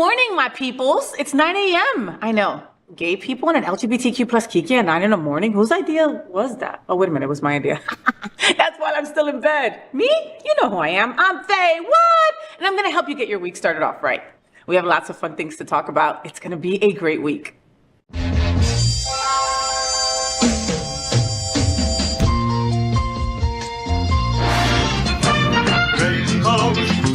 morning, my peoples. It's 9 a.m. I know. Gay people and an LGBTQ plus Kiki at 9 in the morning? Whose idea was that? Oh, wait a minute. It was my idea. That's why I'm still in bed. Me? You know who I am. I'm FayWhat? And I'm going to help you get your week started off right. We have lots of fun things to talk about. It's going to be a great week.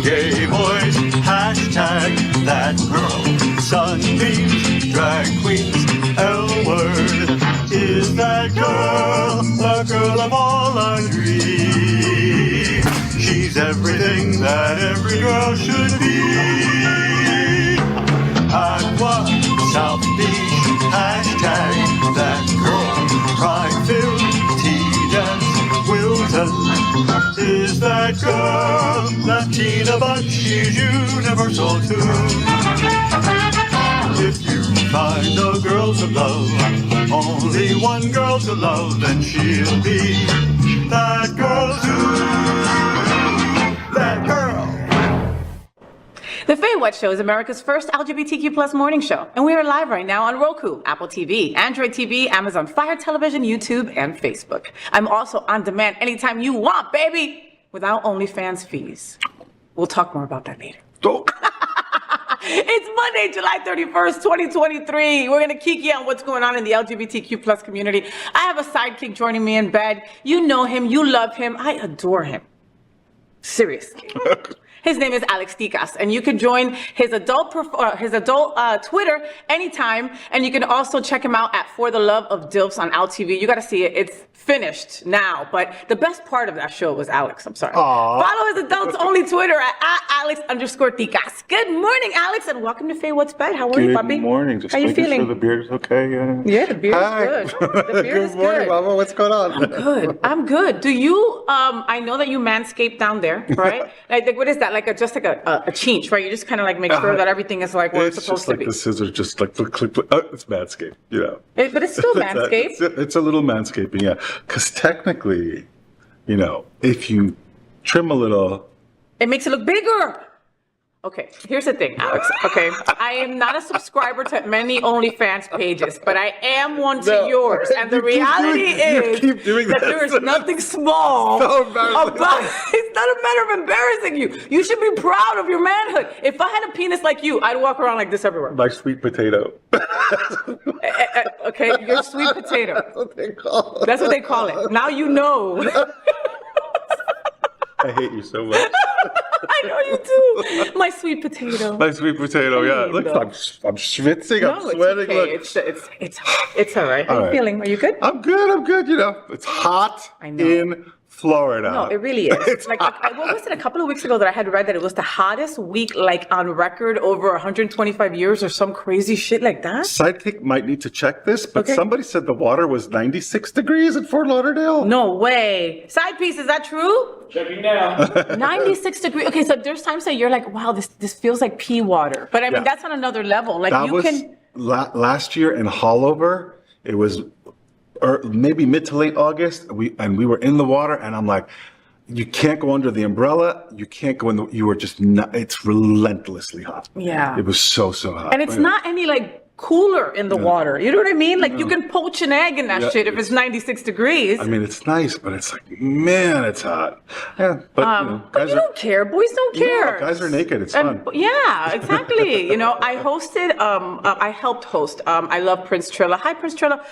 Gay boys, hashtag that girl. Sunbeams, drag queens, L-word. Is that girl the girl of all our dreams? She's everything that every girl should be. Aqua, South Beach, hashtag that girl. Pride-filled, tea-dance, Wilton. Is that girl Latina, but she's universal too? If you find a girl to love, only one girl to love, then she'll be that girl too. That girl. The FayWhat Show is America's first LGBTQ plus morning show, and we are live right now on Roku, Apple TV, Android TV, Amazon Fire Television, YouTube, and Facebook. I'm also on demand anytime you want, baby, without OnlyFans fees. We'll talk more about that later. It's Monday, July 31st, 2023. We're going to kiki on what's going on in the LGBTQ plus community. I have a sidekick joining me in bed. You know him. You love him. I adore him. Seriously. His name is Alex Ticas, and you can join his adult Twitter anytime, and you can also check him out at For the Love of Dilfs on AlTV. You got to see it. It's finished now, but the best part of that show was Alex. I'm sorry. Aww. Follow his adults only Twitter at Alex_Ticas. Good morning, Alex, and welcome to FayWhat's Bed. How are you, puppy? Good morning. Just How you feeling? Sure the beard is okay. Yeah, the beard is good. The beard is Good morning, good. Mama. What's going on? I'm good. I'm good. Do you? I know that you manscape down there, right? Like, what is that? Like a chinch, right? You just kind of like make sure that everything is like where it's supposed to be. It's just like the scissors, just like click. Oh, it's Manscaped, you know. But it's still Manscaped. It's a little manscaping, yeah. Because technically, you know, if you trim a little, it makes it look bigger. Okay, here's the thing, Alex. Okay, I am not a subscriber to many OnlyFans pages, but I am one to yours. And the reality is that there is nothing small about it. It's not a matter of embarrassing you. You should be proud of your manhood. If I had a penis like you, I'd walk around like this everywhere. like sweet potato. Okay, you're sweet potato. That's what they call it. That's what they call it. Now you know. I hate you so much. I know you do. My sweet potato. My sweet potato, yeah. Look, I'm schwitzing, I'm sweating. It's okay. It's all right. How are you feeling? Are you good? I'm good. You know, it's hot in Florida. No, it really is. What was it a couple of weeks ago that I had read that it was the hottest week like on record over 125 years or some crazy shit like that? Sidekick might need to check this, but somebody said the water was 96 degrees in Fort Lauderdale. No way. Side piece, is that true? Checking now. 96 degrees. Okay, so there's times that you're like, wow, this feels like pee water. But I mean, that's on another level. Like that you was can. Last year in Hollover, it was maybe mid to late August. We were in the water, and I'm like, you can't go under the umbrella. You can't go in you were just not. It's relentlessly hot. Yeah. It was so hot. And it's not any like cooler in the water. You know what I mean? Like you can poach an egg in that shit if it's 96 degrees. I mean, it's nice, but it's like, man, it's hot. Yeah, but but you don't care. Boys don't care. No, guys are naked. It's fun. Yeah, exactly. You know, I hosted, I helped host, I love Prince Trilla. Hi, Prince Trilla.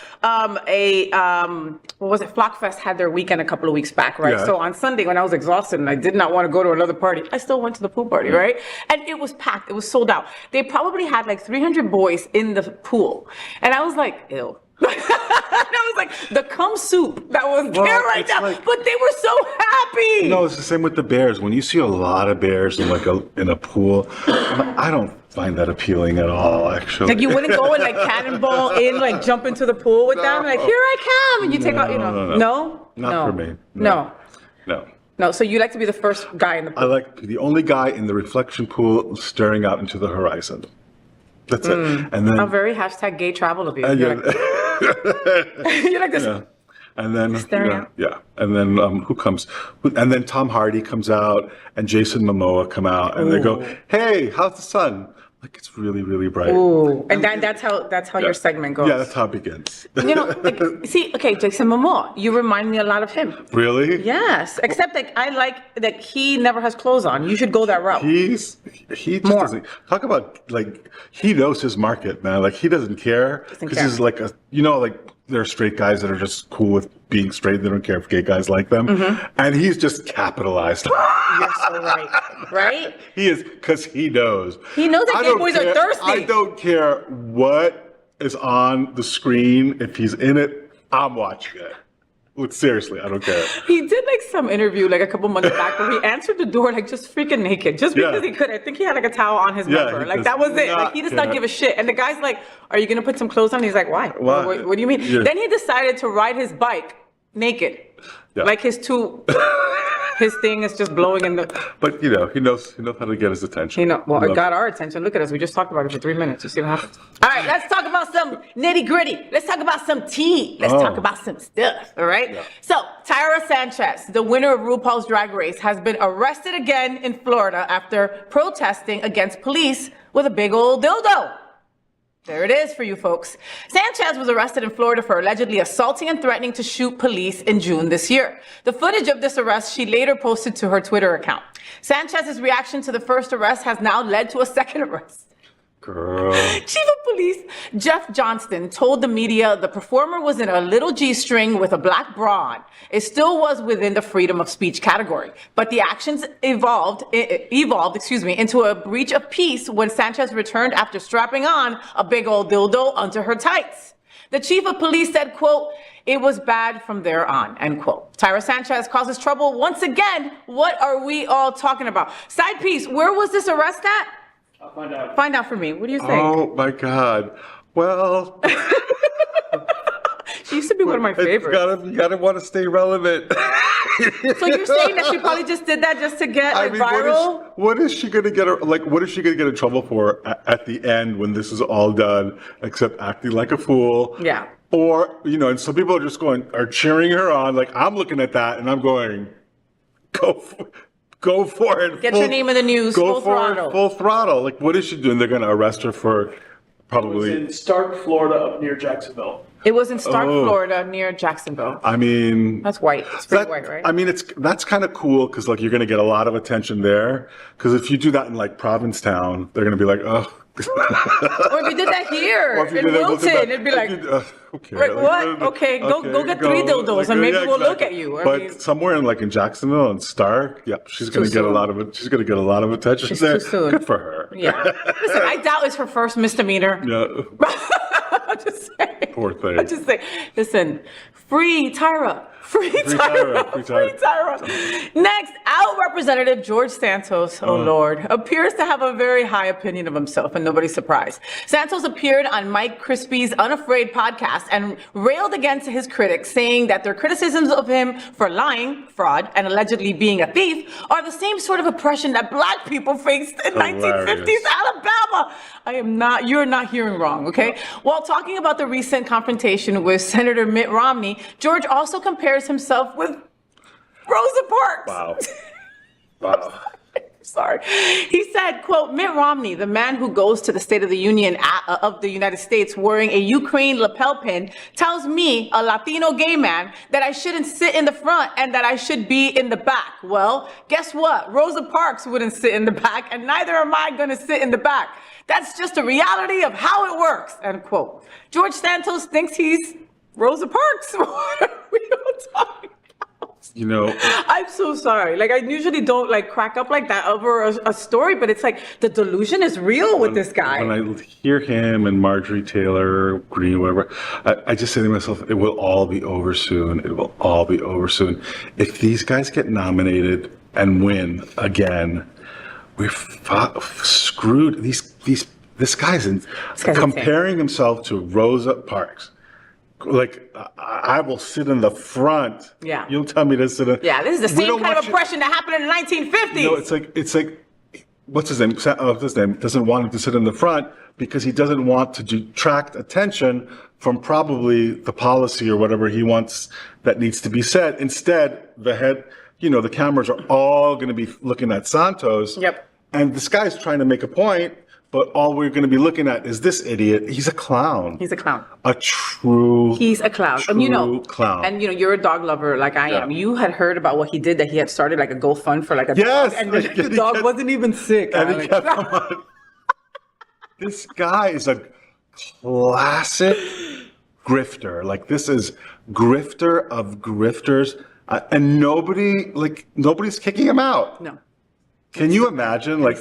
What was it? Flockfest had their weekend a couple of weeks back, right? Yeah. So on Sunday when I was exhausted and I did not want to go to another party, I still went to the pool party, right? And it was packed. It was sold out. They probably had like 300 boys in the pool. And I was like, ew. That was like the cum soup that was there right now. But they were so happy. No, it's the same with the bears. When you see a lot of bears in in a pool, I don't find that appealing at all, actually. Like you wouldn't go and like cannonball in, like jump into the pool with them, like here I come, and you take out, you know, no, not for me. No, so you like to be the first guy in the pool. I like to be the only guy in the reflection pool staring out into the horizon. That's it. And then I'm very #gay travel of you. You're like this. Yeah. And then staring out. Yeah. And then who comes? And then Tom Hardy comes out and Jason Momoa come out and they go, "Hey, how's the sun?" Like it's really, really bright. Ooh, and that's how your segment goes. Yeah, that's how it begins. See, okay, Jason Momoa, you remind me a lot of him. Really? Yes, except that I like that he never has clothes on. You should go that route. He just doesn't talk about like he knows his market, man. Like he doesn't care because he's like like there are straight guys that are just cool with being straight. They don't care if gay guys like them, and he's just capitalized. You're so right. Right? He is because he knows. He knows that gay boys are thirsty. I don't care what is on the screen. If he's in it, I'm watching it. Look, seriously, I don't care. He did like some interview like a couple months back where he answered the door like just freaking naked, just because he could. I think he had like a towel on his member. Like that was it. Like he does not give a shit. And the guy's like, "Are you gonna put some clothes on?" He's like, "Why? What do you mean?" Yeah. Then he decided to ride his bike naked, like his thing is just blowing in the. But he knows how to get his attention. Well, it got our attention. Look at us. We just talked about it for 3 minutes. You see what happens. All right, let's talk about some nitty gritty. Let's talk about some tea. Let's talk about some stuff. All right. Yeah. So Tyra Sanchez, the winner of RuPaul's Drag Race, has been arrested again in Florida after protesting against police with a big old dildo. There it is for you folks. Sanchez was arrested in Florida for allegedly assaulting and threatening to shoot police in June this year. The footage of this arrest she later posted to her Twitter account. Sanchez's reaction to the first arrest has now led to a second arrest. Girl. Chief of Police Jeff Johnston told the media the performer was in a little G-string with a black bra on. It still was within the freedom of speech category, but the actions evolved into a breach of peace when Sanchez returned after strapping on a big old dildo under her tights. The chief of police said, quote, "It was bad from there on," end quote. Tyra Sanchez causes trouble once again. What are we all talking about? Side piece, where was this arrest at? I'll find out. Find out for me. What do you think? Oh my God. Well, she used to be one of my favorites. You gotta want to stay relevant. So you're saying that she probably just did that just to get viral? What is she gonna get? What is she gonna get in trouble for at the end when this is all done? Except acting like a fool. Yeah. Or and some people are cheering her on. Like I'm looking at that and I'm going, go for it. Get your name in the news. Go for it, full throttle. Like, what is she doing? They're going to arrest her for probably. It was in Stark, Florida, up near Jacksonville. It was in Stark, Florida, near Jacksonville. I mean, that's white. It's pretty white, right? I mean, that's kind of cool because you're going to get a lot of attention there. Because if you do that in Provincetown, they're going to be like, oh. Or if you did that here in Wilton, it'd be like, okay, right, what? Okay, go get 3 dildos and maybe we'll look at you. But somewhere in Jacksonville and Stark, she's going to get a lot of it. She's going to get a lot of attention. She's there. Too soon. Good for her. Yeah. Listen, I doubt it's her first misdemeanor. Yeah. I'm just saying. Poor thing. I'm just saying. Listen, free Tyra. Free Tyra. Next, our Representative George Santos, Lord, appears to have a very high opinion of himself, and nobody's surprised. Santos appeared on Mike Crispy's Unafraid podcast and railed against his critics, saying that their criticisms of him for lying, fraud, and allegedly being a thief are the same sort of oppression that black people faced in 1950s Alabama. You're not hearing wrong, okay? While talking about the recent confrontation with Senator Mitt Romney, George also compares himself with Rosa Parks. Wow. Sorry. He said, quote, "Mitt Romney, the man who goes to the State of the Union of the United States wearing a Ukraine lapel pin, tells me, a Latino gay man, that I shouldn't sit in the front and that I should be in the back. Well, guess what? Rosa Parks wouldn't sit in the back, and neither am I going to sit in the back. That's just a reality of how it works," end quote. George Santos thinks he's Rosa Parks. What are we all talking about? I'm so sorry. I usually don't crack up like that over a story, but it's the delusion is real with this guy. When I hear him and Marjorie Taylor Greene, whatever, I just say to myself, it will all be over soon. It will all be over soon. If these guys get nominated and win again, we're screwed. This guy's comparing himself to Rosa Parks. I will sit in the front. Yeah. You'll tell me to sit in. Yeah, this is the same kind of oppression that happened in the 1950s. It's like, what's his name? His name doesn't want him to sit in the front because he doesn't want to detract attention from probably the policy or whatever he wants that needs to be said. Instead, the cameras are all going to be looking at Santos. Yep. And this guy's trying to make a point, But all we're going to be looking at is this idiot. He's a clown. He's a clown. A true. He's a clown. True And you know, clown. and you know, you're a dog lover like I am. You had heard about what he did, that he had started like a GoFund for like a Yes! dog, and the dog wasn't even sick. And he Alex. kept on. This guy is a classic grifter. Like, this is grifter of grifters. And nobody's kicking him out. No. Can you imagine, like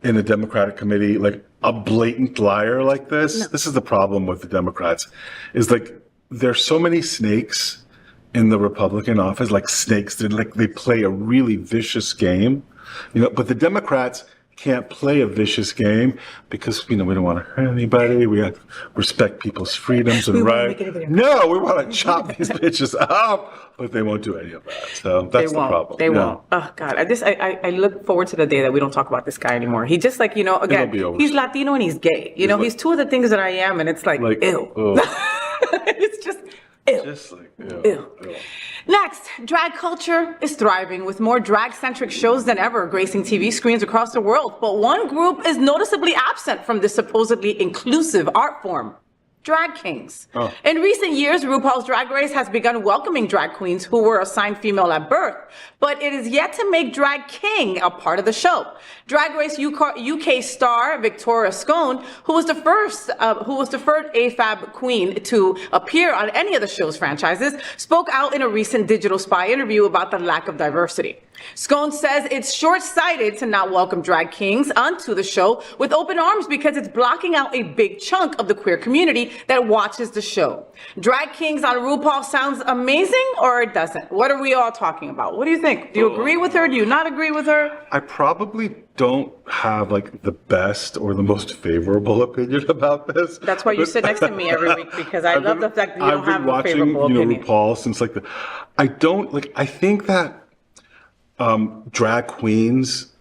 in a Democratic committee, like a blatant liar like this? No. This is the problem with the Democrats, is like there's so many snakes in the Republican office, like snakes. They play a really vicious game, you know. But the Democrats can't play a vicious game because, you know, we don't want to hurt anybody. We have to respect people's freedoms and rights. No, we want to chop these bitches up, but they won't do any of that. So that's the problem. They won't. Oh God, I look forward to the day that we don't talk about this guy anymore. He just, like, you know, again, he's Latino and he's gay. You know, he's two of the things that I am, and it's like ew. It's just ew. Just like ew. Next, drag culture is thriving with more drag-centric shows than ever gracing TV screens across the world. But one group is noticeably absent from this supposedly inclusive art form: drag kings. Oh. In recent years, RuPaul's Drag Race has begun welcoming drag queens who were assigned female at birth, but it is yet to make drag king a part of the show. Drag Race UK star Victoria Scone, who was the first AFAB queen to appear on any of the show's franchises, spoke out in a recent Digital Spy interview about the lack of diversity. Scone says it's short-sighted to not welcome drag kings onto the show with open arms because it's blocking out a big chunk of the queer community that watches the show. Drag kings on RuPaul sounds amazing, or it doesn't? What are we all talking about? What do you think? Do you agree with her? Do you not agree with her? I probably don't have like the best or the most favorable opinion about this. That's why you sit next to me every week, because I love the fact that you don't have a favorable opinion. I've been watching, RuPaul since I think that drag queens,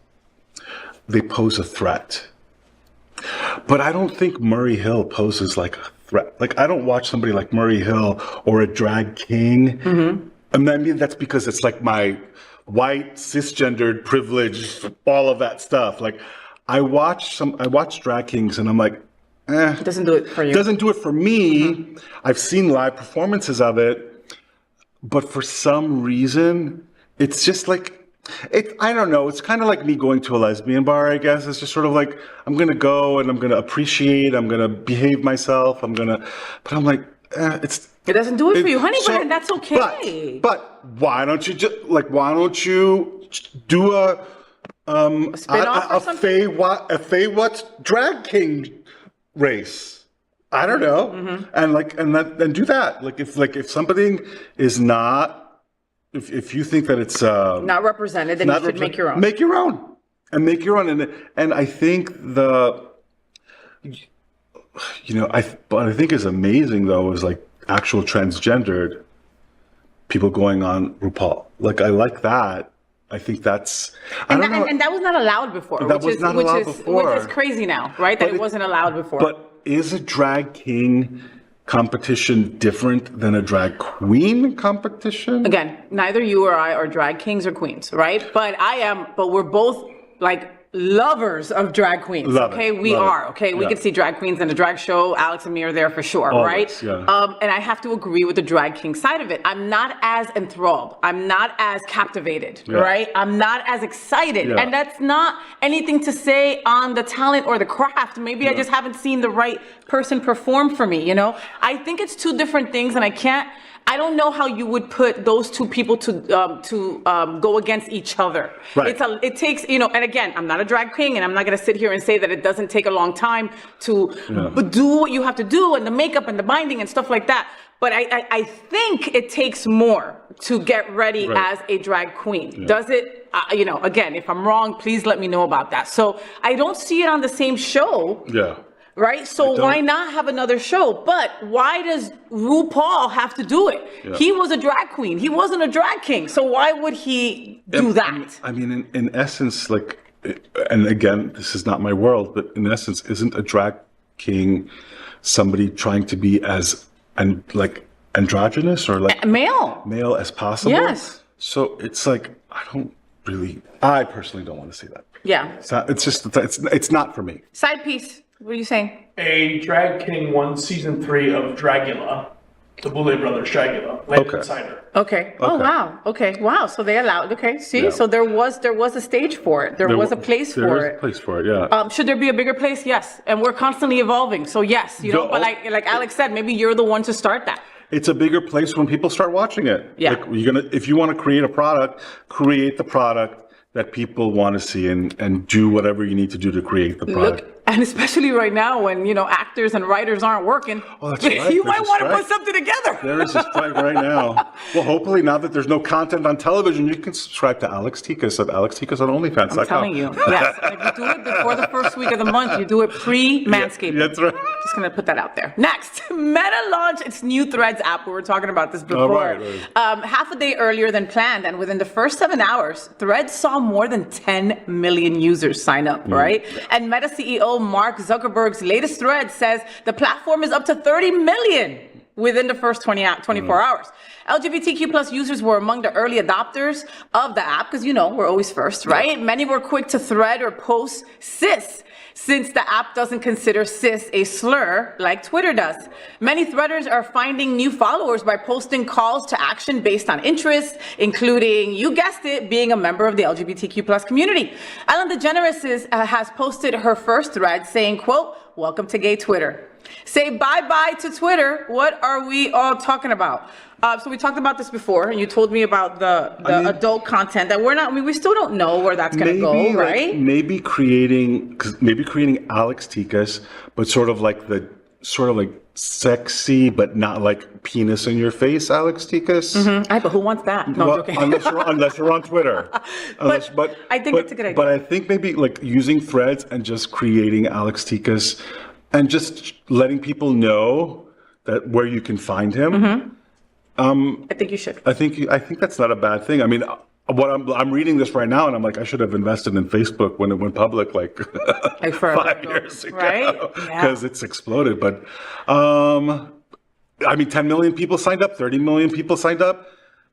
they pose a threat. But I don't think Murray Hill poses like a threat. Like, I don't watch somebody like Murray Hill or a drag king. Mm-hmm. I mean, that's because it's like my white, cisgendered, privileged, all of that stuff. Like, I watch drag kings and I'm like, it doesn't do it for you. It doesn't do it for me. Mm-hmm. I've seen live performances of it, but for some reason, it's just like, I don't know. It's kind of like me going to a lesbian bar, I guess. It's just sort of like, I'm going to go and I'm going to appreciate, I'm going to behave myself, but I'm like, it doesn't do it for you, honey, but that's okay. But why don't you do a spin-off or something? A FayWhat drag king race? I don't know. Mm-hmm. And do that. Like if something is not, if you think that it's not represented, then you should make your own. Make your own. And I think what I think is amazing though is like actual transgendered people going on RuPaul. Like, I like that. I think that's and that was not allowed before. Which is crazy now, right? That it wasn't allowed before. But is a drag king competition different than a drag queen competition? Again, neither you or I are drag kings or queens, right? But we're both like lovers of drag queens. We can see drag queens in a drag show. Alex and me are there for sure. Always, right? Yeah. And I have to agree with the drag king side of it. I'm not as enthralled. I'm not as captivated, right? I'm not as excited. Yeah. And that's not anything to say on the talent or the craft. Maybe I just haven't seen the right person perform for me, you know? I think it's two different things, and I don't know how you would put those two people to go against each other. Right. It takes, and again, I'm not a drag king, and I'm not going to sit here and say that it doesn't take a long time to do what you have to do, and the makeup and the binding and stuff like that. But I think it takes more to get ready as a drag queen. Yeah. Does it? Again, if I'm wrong, please let me know about that. So I don't see it on the same show. Yeah. Right? So why not have another show? But why does RuPaul have to do it? Yeah. He was a drag queen. He wasn't a drag king. So why would he do that? I mean, in essence, like, and again, this is not my world, but in essence, isn't a drag king somebody trying to be as androgynous or like male as possible? Yes. So it's like, I personally don't want to see that. Yeah. So it's not for me. Side piece. What are you saying? A drag king won season 3 of Dragula, the Boulay Brothers Dragula, Landon Okay. Cider. Okay. Oh Okay. wow. Okay. Wow. So they allowed. Okay. See. Yeah. So there was a stage for it. There was a place There for is it. a place for it, yeah. Should there be a bigger place? Yes. And we're constantly evolving. So yes, you know. The- But like Alex said, maybe you're the one to start that. It's a bigger place when people start watching it. Yeah. Like if you want to create a product, create the product that people want to see and do whatever you need to do to create the product. Look, and especially right now when actors and writers aren't working, Oh, that's right. you There's might a want to put strike. something together. There is a strike right now. Well, hopefully now that there's no content on television, you can subscribe to Alex Tikas at AlexTikas on OnlyFans. I'm telling you, yes. And if you do it before the first week of the month, you do it pre-manscaping. That's right. Just gonna put that out there. Next, Meta launched its new Threads app. We were talking about this before. right. Half a day earlier than planned, and within the first 7 hours, Threads saw more than 10 million users sign up. Right? And Meta CEO Mark Zuckerberg's latest thread says the platform is up to 30 million within the first 24 hours. LGBTQ plus users were among the early adopters of the app because, we're always first, right? Many were quick to thread or post cis, since the app doesn't consider cis a slur like Twitter does. Many threaders are finding new followers by posting calls to action based on interests, including, you guessed it, being a member of the LGBTQ plus community. Ellen DeGeneres has posted her first thread saying, quote, "Welcome to gay Twitter. Say bye-bye to Twitter. What are we all talking about?" So we talked about this before, and you told me about the adult content that we still don't know where that's going to go, right? Maybe creating Alex Tikas, but sort of like sexy, but not like penis in your face, Alex Tikas. But who wants that? No, Well, I'm joking. unless you're on Twitter. But I think it's a good idea. But I think maybe like using Threads and just creating Alex Tikas and just letting people know that where you can find him. I think you should. I think that's not a bad thing. I mean, I'm reading this right now, and I'm like, I should have invested in Facebook when it went public, like forever 5 ago, years ago, right? because it's exploded. But I mean, 10 million people signed up, 30 million people signed up.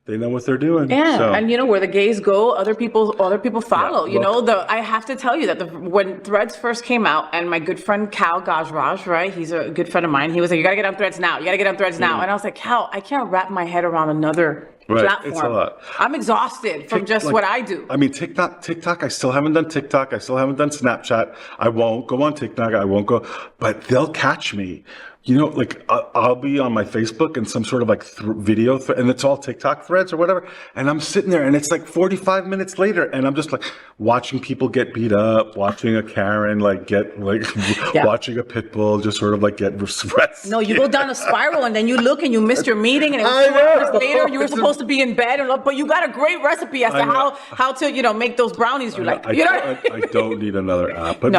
They know what they're doing. Yeah, so. and where the gays go, other people follow. Yeah, I have to tell you that when Threads first came out, and my good friend Cal Gajraj, right, he's a good friend of mine. He was like, "You gotta get on Threads now. You gotta get on Threads now." And I was like, "Cal, I can't wrap my head around another platform. It's a lot. I'm exhausted from just what I do." I mean, TikTok. I still haven't done TikTok. I still haven't done Snapchat. I won't go on TikTok. I won't go, but they'll catch me. Like I'll be on my Facebook and some sort of like video, and it's all TikTok threads or whatever. And I'm sitting there, and it's like 45 minutes later, and I'm just like watching people get beat up, watching a Karen watching a pit bull just sort of like get suppressed. No, you go down a spiral, and then you look and you missed your meeting, and it was 2 hours later. You were supposed to be in bed, but you got a great recipe as to how to make those brownies you like. I don't need another app, but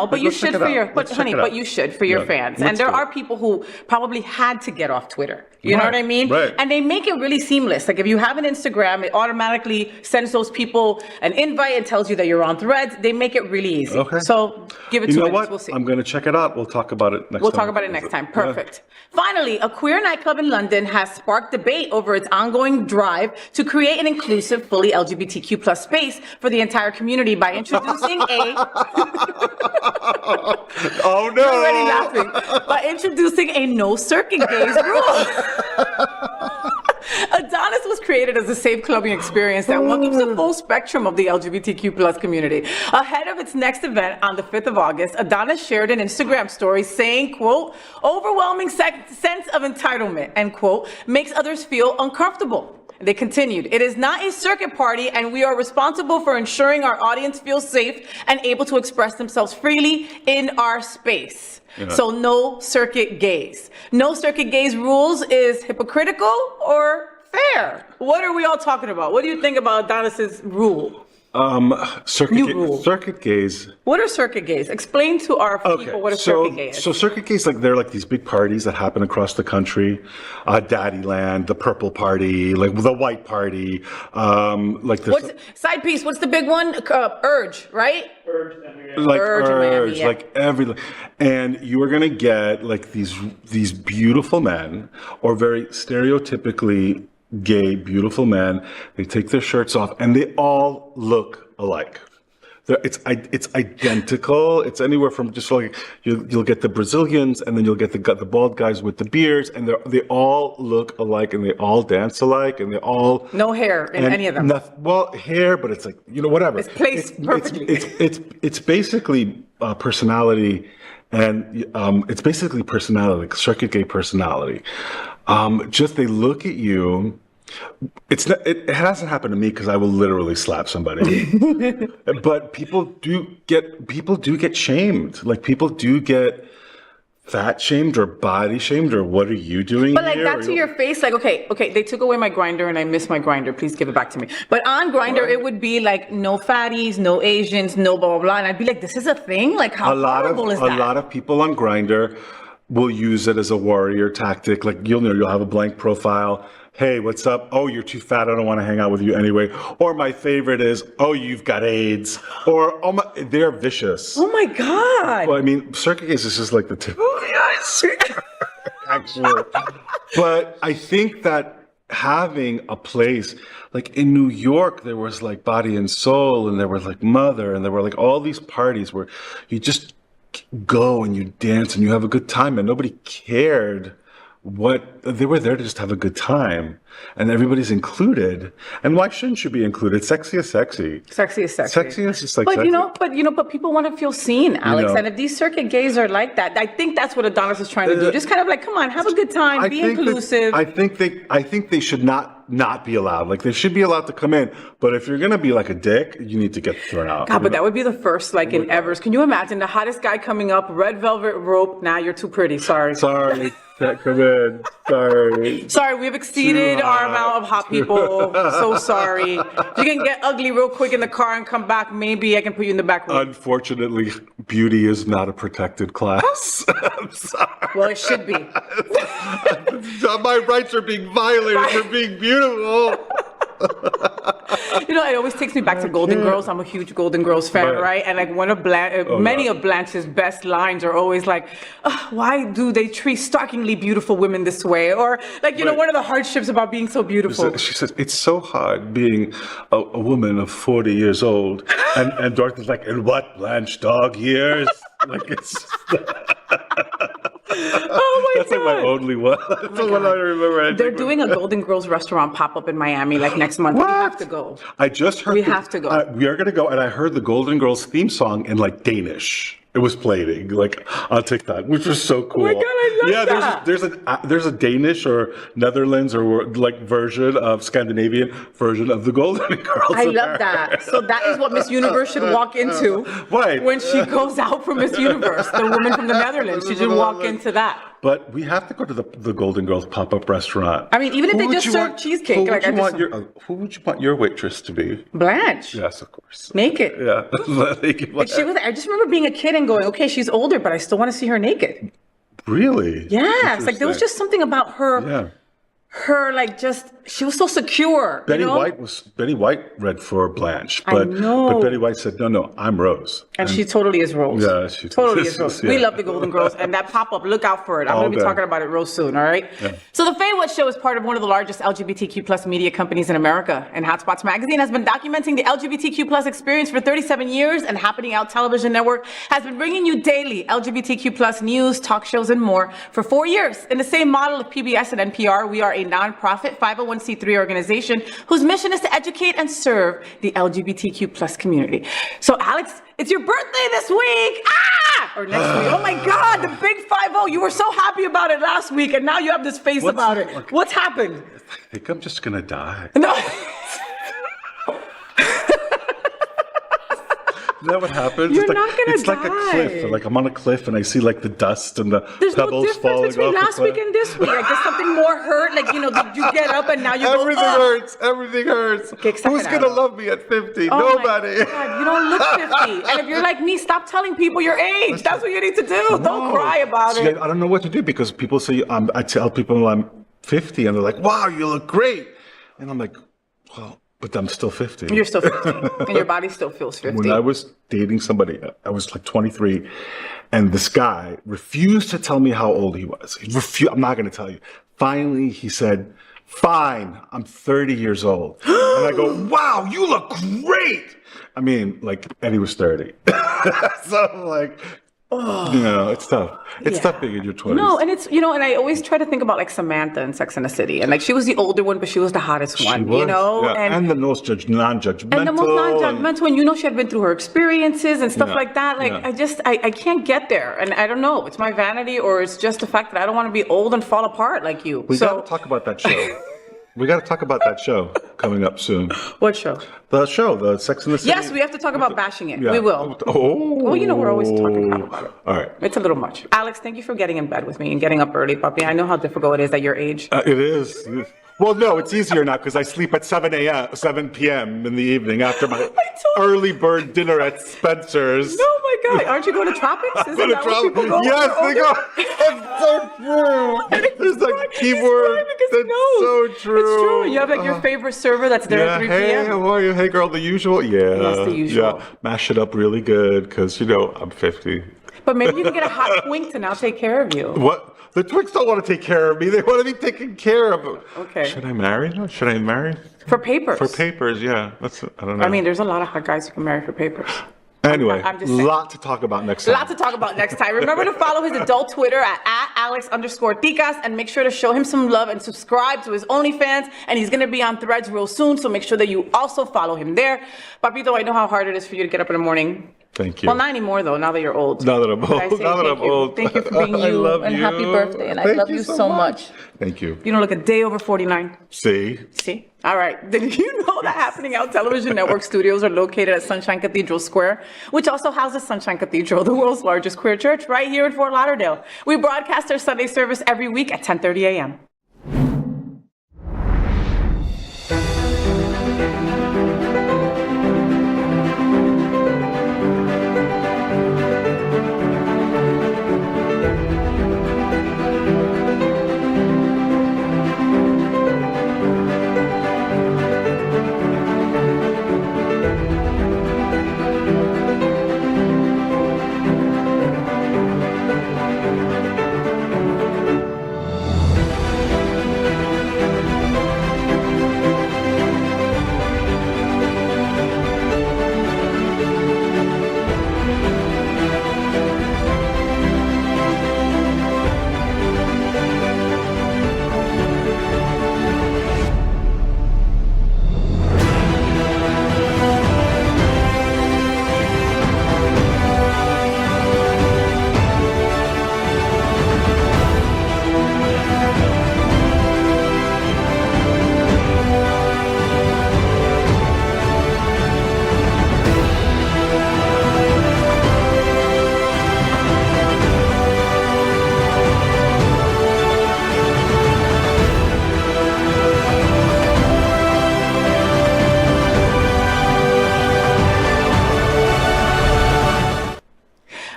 but you should for your Yeah, fans. let's And there do it. are people who probably had to get off Twitter. You know Right, what I mean? right. And they make it really seamless. Like if you have an Instagram, it automatically sends those people an invite and tells you that you're on Threads. They make it really easy. Okay. So give it You 2 know minutes. what? We'll see. I'm going to check it out. We'll talk about it next time. We'll talk about it next time. Perfect. Finally, a queer nightclub in London has sparked debate over its ongoing drive to create an inclusive, fully LGBTQ plus space for the entire community by introducing Oh no! You're already laughing. By introducing a no circuit gays rule. Adonis was created as a safe clubbing experience that welcomes the full spectrum of the LGBTQ plus community. Ahead of its next event on the 5th of August, Adonis shared an Instagram story saying, quote, "Overwhelming sense of entitlement," end quote, "makes others feel uncomfortable." They continued, "It is not a circuit party, and we are responsible for ensuring our audience feels safe and able to express themselves freely in our space." Yeah. So no circuit gays. No circuit gays rules is hypocritical or fair? What are we all talking about? What do you think about Adonis's rule? Circuit gays. What are circuit gays? Explain to our people what a circuit gay is. So circuit gays, they're like these big parties that happen across the country. Daddyland, the Purple Party, like the White Party. Side piece, what's the big one? Urge, right? Urge, Urge in Miami, yeah. like everything. And you are going to get like these beautiful men, or very stereotypically gay, beautiful men. They take their shirts off and they all look alike. It's identical. It's anywhere from just like you'll get the Brazilians, and then you'll get the bald guys with the beards, and they all look alike, and they all dance alike, and they all No hair in any of them. Well, hair, but it's like whatever. It's placed perfectly. It's basically personality, and it's basically personality, like circuit gay personality. Just they look at you. It hasn't happened to me because I will literally slap somebody. But people do get shamed. Like people do get fat shamed or body shamed or what are you doing But like here? that to your face, like, okay, they took away my grinder and I miss my grinder. Please give it back to me. But on grinder, it would be like no fatties, no Asians, no blah, blah, blah. And I'd be like, this is a thing? Like how horrible is that? A lot of people on Grindr will use it as a warrior tactic. Like you'll have a blank profile. Hey, what's up? Oh, you're too fat. I don't want to hang out with you anyway. Or my favorite is, oh, you've got AIDS. Or, they're vicious. Oh my God. Well, I mean, circuit gaze is just like the tip of the iceberg, actually. But I think that having a place, like in New York, there was like Body and Soul, and there was like Mother, and there were like all these parties where you just go and you dance and you have a good time, and nobody cared what they were there to just have a good time, and everybody's included. And why shouldn't you be included? Sexy is sexy. Sexy is sexy. Sexy is just like but sexy. but people want to feel seen, Alex. You know. And if these circuit gays are like that, I think that's what Adonis is trying to do. Just kind of like, come on, have a good time, be inclusive. I think they should not be allowed. Like they should be allowed to come in. But if you're gonna be like a dick, you need to get thrown out. God, but that would be the first like in Evers. Can you imagine the hottest guy coming up, red velvet rope? Nah, you're too pretty. Sorry. Can't come in. Sorry. Sorry, we've exceeded our amount of hot people. So sorry. If you can get ugly real quick in the car and come back, maybe I can put you in the back room. Unfortunately, beauty is not a protected class. I'm sorry. Well, it should be. My rights are being violated for being beautiful. It always takes me back to Golden Girls. I'm a huge Golden Girls fan, right? And like one of many of Blanche's best lines are always like, why do they treat starkingly beautiful women this way? Or like, one of the hardships about being so beautiful. She says, it's so hard being a woman of 40 years old. And Dorothy's like, in what, Blanche, dog years? Like it's... Oh my That's like my only one. That's the one I remember. They're doing a Golden Girls restaurant pop-up in Miami like next month. What? We have to go. I just heard. We have to go. We are going to go, and I heard the Golden Girls theme song in like Danish. It was playing like on TikTok, which was so cool. Oh my God, I love that. There's a Danish or Netherlands or like version of Scandinavian version of the Golden Girls. I love that. So that is what Miss Universe should walk into. Right. When she goes out for Miss Universe, the woman from the Netherlands, she should walk into that. But we have to go to the Golden Girls pop-up restaurant. I mean, even if they just serve cheesecake, who would you want your waitress to be? Blanche. Yes, of course. Naked. Yeah. I just remember being a kid and going, okay, she's older, but I still want to see her naked. Really? Yeah. It's like there was just something about her. Yeah. Her she was so secure. Betty White read for Blanche, but Betty White said, no, I'm Rose. And she totally is Rose. Yeah, she totally is Rose. Yeah. We love the Golden Girls, and that pop-up, look out for it. I'm going to be talking about it real soon, all right? Yeah. So the FayWhat show is part of one of the largest LGBTQ plus media companies in America, and Hotspots Magazine has been documenting the LGBTQ plus experience for 37 years, and Happening Out Television Network has been bringing you daily LGBTQ plus news, talk shows, and more for 4 years. In the same model of PBS and NPR, we are a nonprofit 501c3 organization whose mission is to educate and serve the LGBTQ plus community. So Alex, it's your birthday this week! Or next week. Oh my God, the big 5-0. You were so happy about it last week, and now you have this face about it. What's happened? I think I'm just gonna die. No. Is that what happens? You're not gonna It's like a cliff. Like I'm on a cliff and I see like the dust and the There's pebbles no falling difference between off last the week cliff. and this week. Like there's something more hurt. Like, did you get up and now you go, Everything hurts. Everything hurts. Okay, Who's gonna love me at 50? Oh Nobody. My God, you don't look 50. And if you're like me, stop telling people your age. That's what you need to do. Don't cry about it. I don't know what to do because people say, I tell people I'm 50 and they're like, wow, you look great. And I'm like, well, but I'm still 50. You're still 50. And your body still feels 50. When I was dating somebody, I was like 23, and this guy refused to tell me how old he was. I'm not going to tell you. Finally, he said, Fine, I'm 30 years old. And I go, wow, you look great. I mean, like, Eddie was 30. So I'm like, it's tough. It's tough being in your 20s. No, and it's, and I always try to think about like Samantha in Sex and the City. And like, she was the older one, but she was the hottest one, Yeah. And the most non-judgmental. And the most non-judgmental, and she had been through her experiences and stuff like that. Like, I can't get there. And I don't know, it's my vanity or it's just the fact that I don't want to be old and fall apart like you. We got to talk about that show. We got to talk about that show coming up soon. What show? The show, the Sex and the City. Yes, we have to talk about bashing it. Yeah. We will. Oh. Well, we're always talking about it. All right. It's a little much. Alex, thank you for getting in bed with me and getting up early, puppy. I know how difficult it is at your age. It is. Well, no, it's easier now because I sleep at 7 p.m. in the evening after my early bird dinner at Spencer's. Oh my God, aren't you going to tropics? Isn't that where people go? Yes, they go. It's so true. There's like keyword. That's so true. It's true. You have like your favorite server that's there at 3 p.m. Hey, how are you? Hey, girl, the usual. Yeah. Yes, the usual. Yeah, mash it up really good because, I'm 50. But maybe you can get a hot twink to now take care of you. What? The twins don't want to take care of me. They want to be taken care of. Okay. Should I marry? Should I marry? For papers. For papers, yeah. I don't know. I mean, there's a lot of hot guys you can marry for papers. Anyway, I'm just saying. lot to talk about next time. Lot to talk about next time. Remember to follow his adult Twitter at Alex_Ticas and make sure to show him some love and subscribe to his OnlyFans. And he's going to be on Threads real soon, so make sure that you also follow him there. Papito, I know how hard it is for you to get up in the morning. Thank you. Well, not anymore, though, now that you're old. Now that I'm old. Thank you for being you. I love and you. happy birthday. And I love you so much. Thank you. You don't look a day over 49. See? All right. Did you know that Happening Out Television Network studios are located at Sunshine Cathedral Square, which also houses Sunshine Cathedral, the world's largest queer church, right here in Fort Lauderdale. We broadcast our Sunday service every week at 10:30 a.m.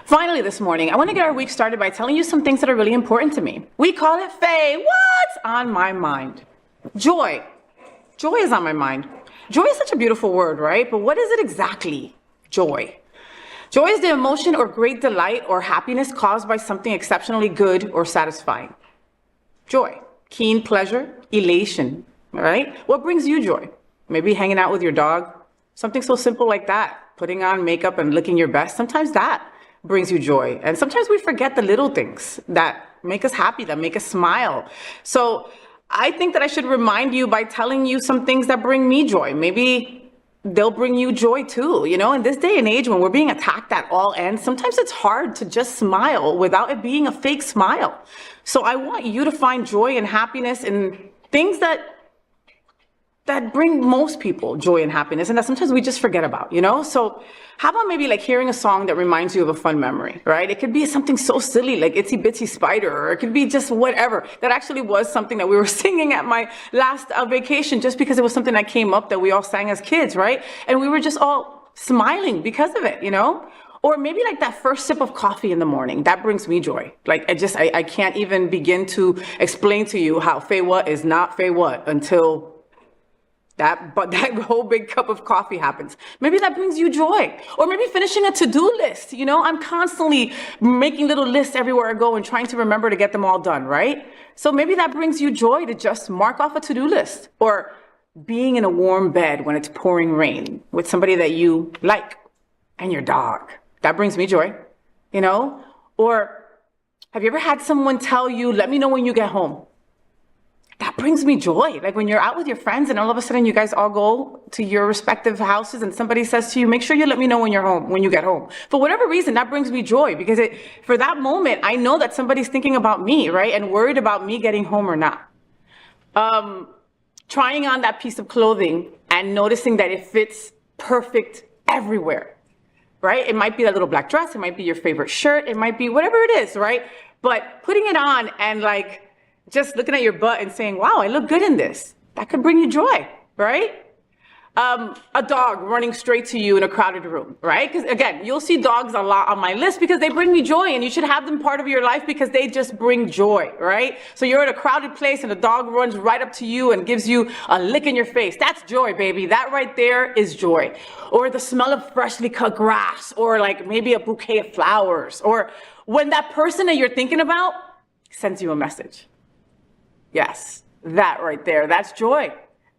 Finally this morning, I want to get our week started by telling you some things that are really important to me. We call it Faye. What's on my mind? Joy. Joy is on my mind. Joy is such a beautiful word, right? But what is it exactly? Joy. Joy is the emotion or great delight or happiness caused by something exceptionally good or satisfying. Joy. Keen pleasure, elation, all right? What brings you joy? Maybe hanging out with your dog. Something so simple like that. Putting on makeup and looking your best. Sometimes that brings you joy. And sometimes we forget the little things that make us happy, that make us smile. So I think that I should remind you by telling you some things that bring me joy. Maybe they'll bring you joy too. In this day and age when we're being attacked at all ends, sometimes it's hard to just smile without it being a fake smile. So I want you to find joy and happiness in things that bring most people joy and happiness and that sometimes we just forget about, So how about maybe like hearing a song that reminds you of a fun memory, right? It could be something so silly like Itsy Bitsy Spider, or it could be just whatever. That actually was something that we were singing at my last vacation just because it was something that came up that we all sang as kids, right? And we were just all smiling because of it, Or maybe like that first sip of coffee in the morning, that brings me joy. Like I can't even begin to explain to you how FayWhat is not FayWhat until that whole big cup of coffee happens. Maybe that brings you joy. Or maybe finishing a to-do list. You know, I'm constantly making little lists everywhere I go and trying to remember to get them all done, right? So maybe that brings you joy to just mark off a to-do list. Or being in a warm bed when it's pouring rain with somebody that you like and your dog. That brings me joy, you know? Or have you ever had someone tell you, let me know when you get home? That brings me joy. Like when you're out with your friends and all of a sudden you guys all go to your respective houses and somebody says to you, make sure you let me know when you're home, when you get home. For whatever reason, that brings me joy because for that moment, I know that somebody's thinking about me, right? And worried about me getting home or not. Trying on that piece of clothing and noticing that it fits perfect everywhere, right? It might be that little black dress. It might be your favorite shirt. It might be whatever it is, right? But putting it on and like, just looking at your butt and saying, wow, I look good in this. That could bring you joy, right? A dog running straight to you in a crowded room, right? Because again, you'll see dogs a lot on my list because they bring me joy and you should have them part of your life because they just bring joy, right? So you're in a crowded place and a dog runs right up to you and gives you a lick in your face. That's joy, baby. That right there is joy. Or the smell of freshly cut grass, or like maybe a bouquet of flowers, or when that person that you're thinking about sends you a message. Yes, that right there, that's joy,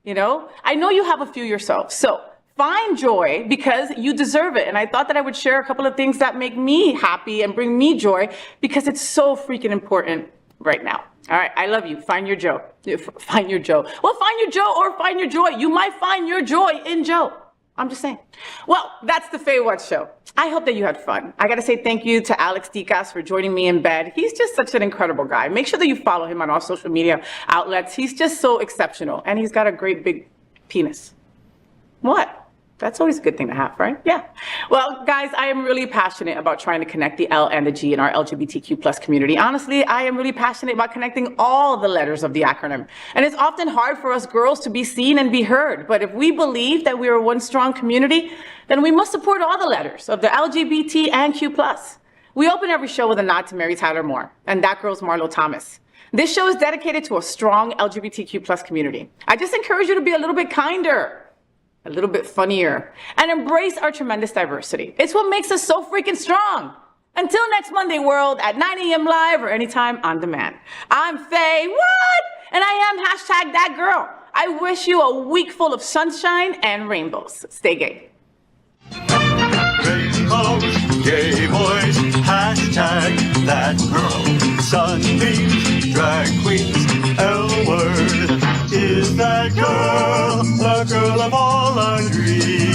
you know? I know you have a few yourself, so find joy because you deserve it. And I thought that I would share a couple of things that make me happy and bring me joy because it's so freaking important right now. All right, I love you. Find your Joe. Find your Joe. Well, find your Joe or find your joy. You might find your joy in Joe. I'm just saying. Well, that's the FayWhat show. I hope that you had fun. I got to say thank you to Alex Dicas for joining me in bed. He's just such an incredible guy. Make sure that you follow him on all social media outlets. He's just so exceptional. And he's got a great big penis. What? That's always a good thing to have, right? Yeah. Well, guys, I am really passionate about trying to connect the L and the G in our LGBTQ plus community. Honestly, I am really passionate about connecting all the letters of the acronym. And it's often hard for us girls to be seen and be heard. But if we believe that we are one strong community, then we must support all the letters of the LGBT and Q plus. We open every show with a nod to Mary Tyler Moore, and that girl's Marlo Thomas. This show is dedicated to a strong LGBTQ plus community. I just encourage you to be a little bit kinder, a little bit funnier, and embrace our tremendous diversity. It's what makes us so freaking strong. Until next Monday, world, at 9 a.m. live or anytime on demand. I'm FayWhat, and I am #ThatGirl. I wish you a week full of sunshine and rainbows. Stay gay. Rainbows, gay boys, #ThatGirl. Sunbeams, drag queens, L-word. Is that girl, the girl of all our dreams?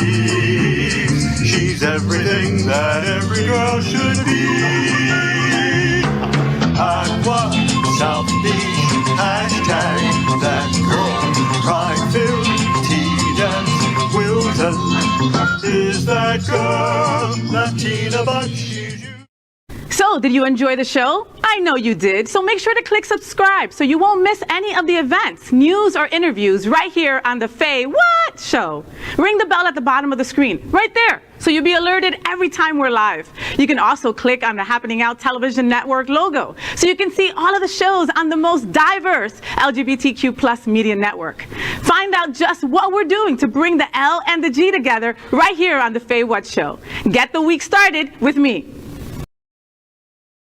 She's everything that every girl should be. Aqua, South Beach, #ThatGirl. Pride-filled, tea-dance, Wilton. Is that girl, Latina, but she's you. So, did you enjoy the show? I know you did. So make sure to click subscribe so you won't miss any of the events, news, or interviews right here on the FayWhat show. Ring the bell at the bottom of the screen, right there, so you'll be alerted every time we're live. You can also click on the Happening Out Television Network logo so you can see all of the shows on the most diverse LGBTQ plus media network. Find out just what we're doing to bring the L and the G together right here on the FayWhat show. Get the week started with me.